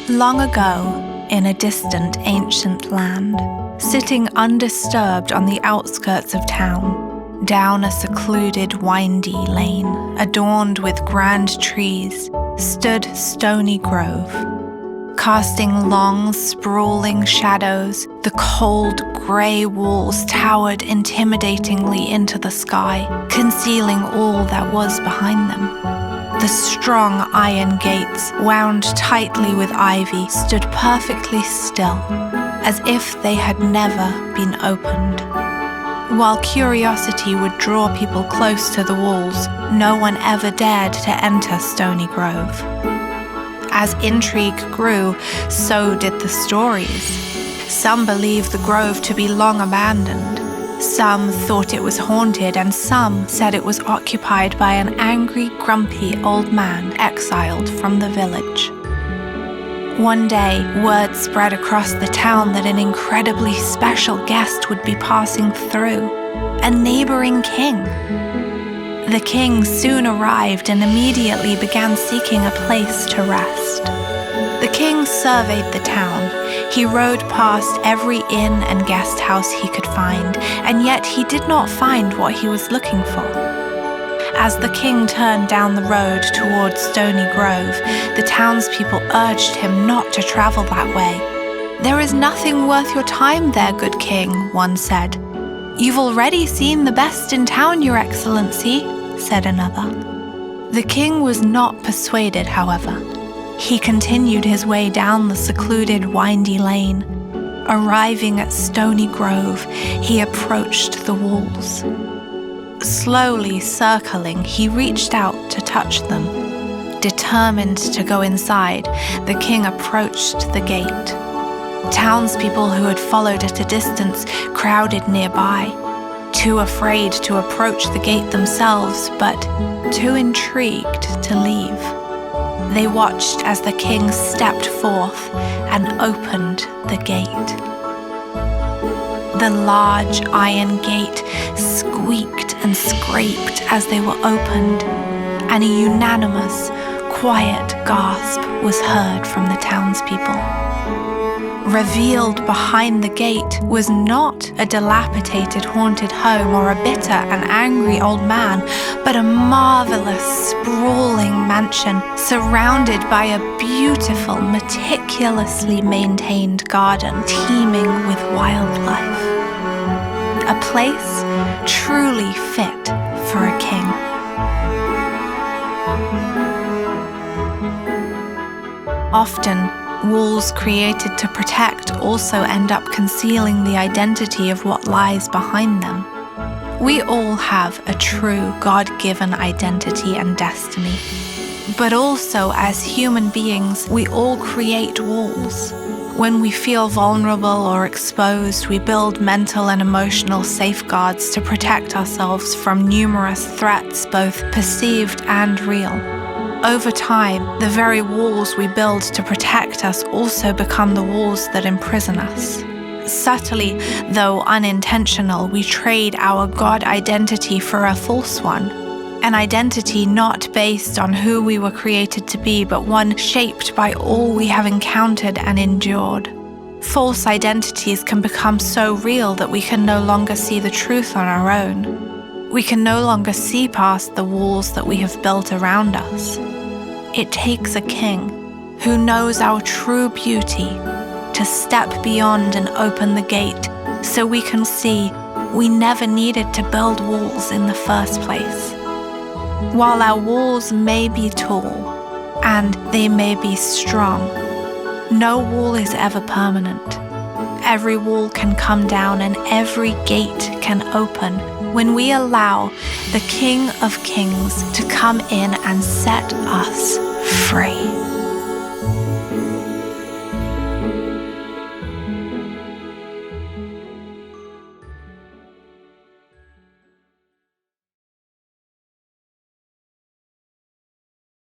Long ago, in a distant ancient land, sitting undisturbed on the outskirts of town, down a secluded windy lane, adorned with grand trees, stood Stony Grove. Casting long, sprawling shadows, the cold, grey walls towered intimidatingly into the sky, concealing all that was behind them. The strong iron gates, wound tightly with ivy, stood perfectly still, as if they had never been opened. While curiosity would draw people close to the walls, no one ever dared to enter Stony Grove. As intrigue grew, so did the stories. Some believed the grove to be long abandoned. Some thought it was haunted, and some said it was occupied by an angry, grumpy old man exiled from the village. One day, word spread across the town that an incredibly special guest would be passing through, a neighboring king. The king soon arrived and immediately began seeking a place to rest. The king surveyed the town. He rode past every inn and guest house he could find, and yet he did not find what he was looking for. As the king turned down the road towards Stony Grove, the townspeople urged him not to travel that way. "There is nothing worth your time there, good king," one said. "You've already seen the best in town, your excellency," said another. The king was not persuaded, however. He continued his way down the secluded, windy lane. Arriving at Stony Grove, he approached the walls. Slowly circling, he reached out to touch them. Determined to go inside, the king approached the gate. Townspeople who had followed at a distance crowded nearby, too afraid to approach the gate themselves, but too intrigued to leave. They watched as the king stepped forth and opened the gate. The large iron gate squeaked and scraped as they were opened, and a unanimous, quiet gasp was heard from the townspeople. Revealed behind the gate was not a dilapidated, haunted home or a bitter and angry old man, but a marvelous, sprawling mansion surrounded by a beautiful, meticulously maintained garden teeming with wildlife. A place truly fit for a king. Often, walls created to protect also end up concealing the identity of what lies behind them. We all have a true God-given identity and destiny. But also, as human beings, we all create walls. When we feel vulnerable or exposed, we build mental and emotional safeguards to protect ourselves from numerous threats, both perceived and real. Over time, the very walls we build to protect us also become the walls that imprison us. Subtly, though unintentional, we trade our God identity for a false one. An identity not based on who we were created to be, but one shaped by all we have encountered and endured. False identities can become so real that we can no longer see the truth on our own. We can no longer see past the walls that we have built around us. It takes a king who knows our true beauty to step beyond and open the gate so we can see we never needed to build walls in the first place. While our walls may be tall and they may be strong, no wall is ever permanent. Every wall can come down and every gate can open when we allow the King of Kings to come in and set us free.